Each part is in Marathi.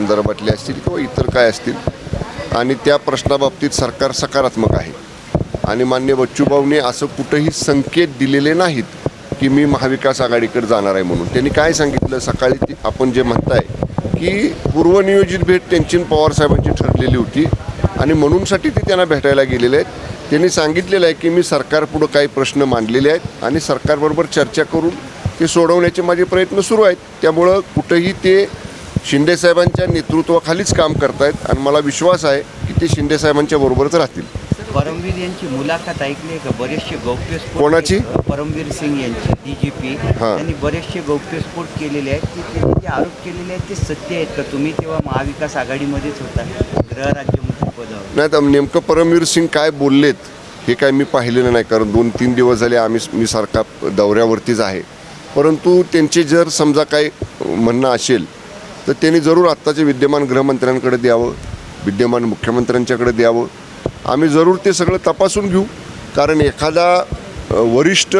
संदर्भातले असतील किंवा इतर काय असतील आणि त्या प्रश्नाबाबतीत सरकार सकारात्मक आहे आणि माननीय बच्चूभाऊंनी असं कुठंही संकेत दिलेले नाहीत की मी महाविकास आघाडीकडे जाणार आहे म्हणून. त्यांनी काय सांगितलं सकाळी आपण जे म्हणताय की पूर्वनियोजित भेट त्यांची पवारसाहेबांची ठरलेली होती आणि म्हणूनसाठी ते त्यांना भेटायला गेलेले आहेत. त्यांनी सांगितलेलं आहे की मी सरकारपुढं काही प्रश्न मांडलेले आहेत आणि सरकारबरोबर चर्चा करून ते सोडवण्याचे माझे प्रयत्न सुरू आहेत. त्यामुळं कुठंही ते शिंदेसाहेबांच्या नेतृत्वाखालीच काम करतायत आणि मला विश्वास आहे की ते शिंदेसाहेबांच्या बरोबरच राहतील. परमवीर यांची मुलाखत ऐकली का? बरेचसे गौप्यस्फोट. कोणाची? परमवीर सिंग यांची DGP. त्यांनी बरेचसे गौप्यस्फोट केलेले आहेत की त्यांनी जे आरोप केलेले आहेत ते सत्य आहेत का? तुम्ही तेव्हा महाविकास आघाडीमध्येच होता गृहराज्यमंत्री पदावर. नाही तर नेमकं परमवीर सिंग काय बोललेत हे काय मी पाहिलेलं नाही, कारण 2-3 दिवस झाले मी सारखा दौऱ्यावरतीच आहे. परंतु त्यांचे जर समजा काय म्हणणं असेल तर त्यांनी जरूर आत्ताचे विद्यमान गृहमंत्र्यांकडे द्यावं, विद्यमान मुख्यमंत्र्यांच्याकडे द्यावं. आम्ही जरूर ते सगळं तपासून घेऊ, कारण एखादा वरिष्ठ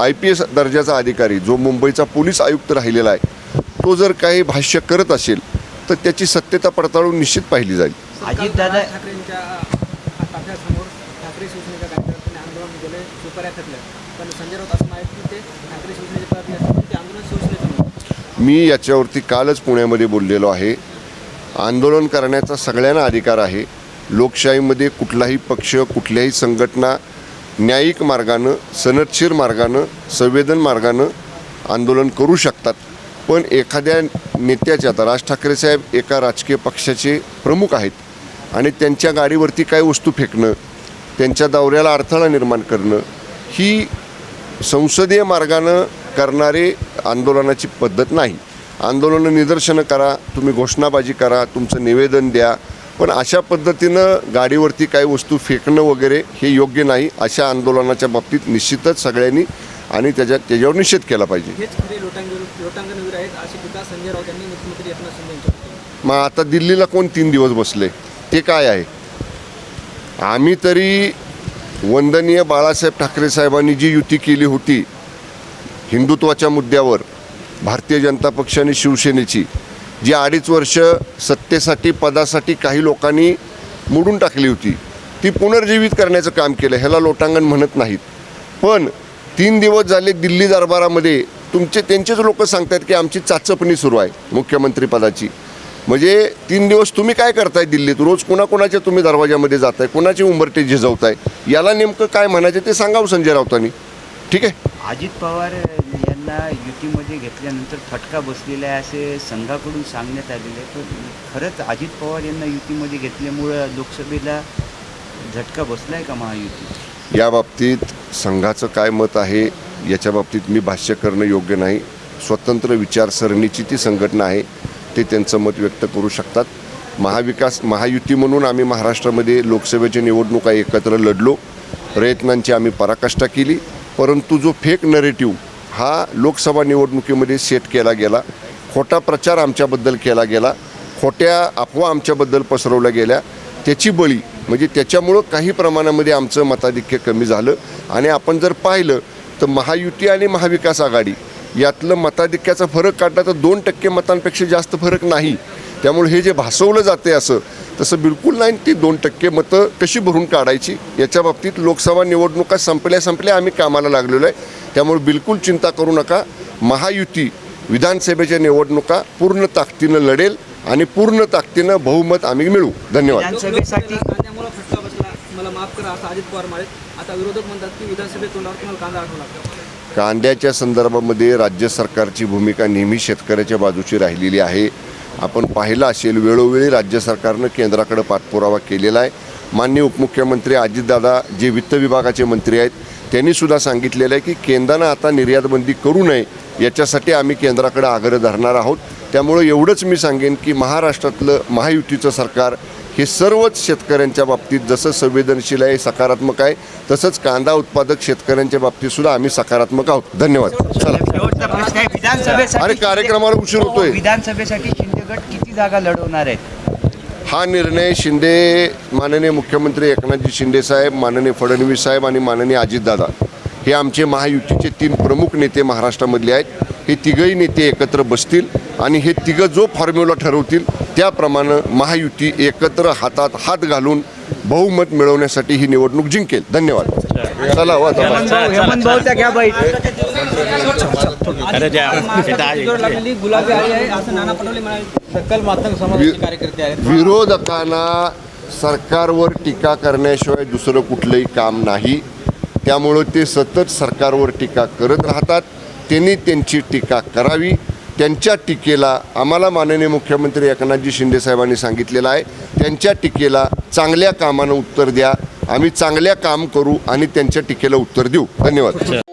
IPS दर्जाचा अधिकारी जो मुंबईचा पोलीस आयुक्त राहिलेला आहे तो जर काही भाष्य करत असेल तर त्याची सत्यता पडताळून निश्चित पाहिली जाईल. अजितदादा ठाकरेंच्या ताफ्यासमोर ठाकरे शिवसेनेच्या कार्यकर्त्यांनी आंदोलन केले, सुपाऱ्या थकल्या, पण संजय राऊत असं माहीत की ते ठाकरे शिवसेनेचे पदाधिकारी असतात पण ते आंदोलन शिवसेनेचं नव्हतं. मी याच्यावरती कालच पुण्यामध्ये बोललेलो आहे. आंदोलन करण्याचा सगळ्यांना अधिकार आहे. लोकशाहीमध्ये कुठलाही पक्ष, कुठल्याही संघटना न्यायिक मार्गानं, सनदशीर मार्गानं, संवेदन मार्गानं आंदोलन करू शकतात. पण एखाद्या नेत्याचे, आता राज ठाकरे साहेब एका राजकीय पक्षाचे प्रमुख आहेत आणि त्यांच्या गाडीवरती काही वस्तू फेकणं, त्यांच्या दौऱ्याला अडथळा निर्माण करणं ही संसदीय मार्गानं करणारे आंदोलनाची पद्धत नाही. आंदोलनं निदर्शनं करा, तुम्ही घोषणाबाजी करा, तुमचं निवेदन द्या, पण अशा पद्धतीनं गाडीवरती काही वस्तू फेकणं वगैरे हे योग्य नाही. अशा आंदोलनाच्या बाबतीत निश्चितच सगळ्यांनी आणि त्याच्यावर निषेध केला पाहिजे. हेच खरे लोटांगणवीर आहेत अशी टीका संजय राऊत यांनी मुख्यमंत्री एकनाथ शिंदे यांच्यावर केली. मग आता दिल्लीला कोण 3 दिवस बसले ते काय आहे? आम्ही तरी वंदनीय बाळासाहेब ठाकरे साहेबांनी जी युती केली होती हिंदुत्वाच्या मुद्द्यावर, भारतीय जनता पक्ष आणि शिवसेनेची, जी 2.5 वर्ष सत्तेसाठी पदासाठी काही लोकांनी मोडून टाकली होती, ती पुनर्जीवित करण्याचं काम केलं. ह्याला लोटांगण म्हणत नाहीत. पण 3 दिवस झाले दिल्ली दरबारामध्ये त्यांचेच लोक सांगतात की आमची चाचपणी सुरू आहे मुख्यमंत्री पदाची. म्हणजे 3 दिवस तुम्ही काय करताय दिल्लीत? रोज कोणाकोणाच्या तुम्ही दरवाजामध्ये जाताय, कोणाची उंबरटे झिजवताय? याला नेमकं काय म्हणायचं ते सांगावं संजय राऊतांनी. ठीक आहे. अजित पवार यांना युतीमध्ये घेतल्यानंतर फटका बसलेला आहे असे संघाकडून सांगण्यात आलेले आहे. पण खरंच अजित पवार यांना युतीमध्ये घेतल्यामुळं लोकसभेला झटका बसला आहे का महायुती? या बाबतीत संघाचं काय मत आहे याच्या बाबतीत मी भाष्य करणं योग्य नाही. स्वतंत्र विचारसरणीची ती संघटना आहे, ते त्यांचं मत व्यक्त करू शकतात. महायुती म्हणून आम्ही महाराष्ट्रामध्ये लोकसभेच्या निवडणुका एकत्र लढलो, प्रयत्नांची आम्ही पराकाष्ठा केली. परंतु जो फेक नरेटिव्ह हा लोकसभा निवडणुकीमध्ये सेट केला गेला, खोटा प्रचार आमच्याबद्दल केला गेला, खोट्या अफवा आमच्याबद्दल पसरवल्या गेल्या, त्याची बळी म्हणजे त्याच्यामुळं काही प्रमाणामध्ये आमचं मताधिक्य कमी झालं. आणि आपण जर पाहिलं तर महायुती आणि महाविकास आघाडी यातलं मताधिक्याचा फरक काढला तर 2% मतांपेक्षा जास्त फरक नाही. त्यामुळे हे जे भासवलं जाते तसं बिलकुल नाही. ती 2% मतं कशी भरून काढायची याच्या बाबतीत लोकसभा निवडणुका संपल्या आम्ही कामाला लागलेलो आहे. त्यामुळे बिलकुल चिंता करू नका. महायुती विधानसभेच्या निवडणुका पूर्ण ताकदीनं लढेल आणि पूर्ण ताकदीनं बहुमत आम्ही मिळवू. धन्यवाद. विधानसभेसाठी कांद्यामुळे फटका बसला, मला माफ करा असं अजित पवार म्हणाले. आता विरोधक म्हणतात की विधानसभेत तोंडावर तुम्हाला कांदा आठवू लागतो. कांद्याच्या संदर्भामध्ये राज्य सरकारची भूमिका नेहमी शेतकऱ्याच्या बाजूची राहिलेली आहे. आपण पाहिलं असेल वेळोवेळी राज्य सरकारनं केंद्राकडे पाठपुरावा केलेला आहे. माननीय उपमुख्यमंत्री अजितदादा जे वित्त विभागाचे मंत्री आहेत त्यांनीसुद्धा सांगितलेलं आहे की केंद्रानं आता निर्यातबंदी करू नये याच्यासाठी आम्ही केंद्राकडे आग्रह धरणार आहोत. त्यामुळे एवढंच मी सांगेन की महाराष्ट्रातलं महायुतीचं सरकार हे सर्वच शेतकऱ्यांच्या बाबतीत जसं संवेदनशील आहे, सकारात्मक आहे, तसंच कांदा उत्पादक शेतकऱ्यांच्या बाबतीतसुद्धा आम्ही सकारात्मक आहोत. धन्यवाद. शेवटचा प्रश्न आहे विधानसभेसाठी. अरे कार्यक्रमाला उशीर होतोय. विधानसभेसाठी शिंदे गट किती जागा लढवणार आहेत? हा निर्णय माननीय मुख्यमंत्री एकनाथजी शिंदे साहेब, माननीय फडणवीस साहेब आणि माननीय अजितदादा हे आमचे महायुतीचे 3 प्रमुख नेते महाराष्ट्रामधले आहेत. हे तिघही नेते एकत्र बसतील आणि हे तिघं जो फॉर्म्युला ठरवतील त्याप्रमाणे महायुती एकत्र हातात हात घालून बहुमत मिळवण्यासाठी ही निवडणूक जिंकेल. धन्यवाद. चला हो आता. गुलाबी आली आहे असं नाना पटोले म्हणाले. सकल मातंग समाजाचे कार्यकर्ते आहेत. विरोधकांना सरकारवर टीका करण्याशिवाय दुसरं कुठलंही काम नाही. त्यामुळं ते सतत सरकारवर टीका करत राहतात. त्यांनी त्यांची टीका करावी. त्यांच्या टीकेला आम्हाला माननीय मुख्यमंत्री एकनाथजी शिंदे साहेबांनी सांगितलेलं आहे, त्यांच्या टीकेला चांगल्या कामानं उत्तर द्या. आम्ही चांगल्या काम करू आणि त्यांच्या टीकेला उत्तर देऊ. धन्यवाद.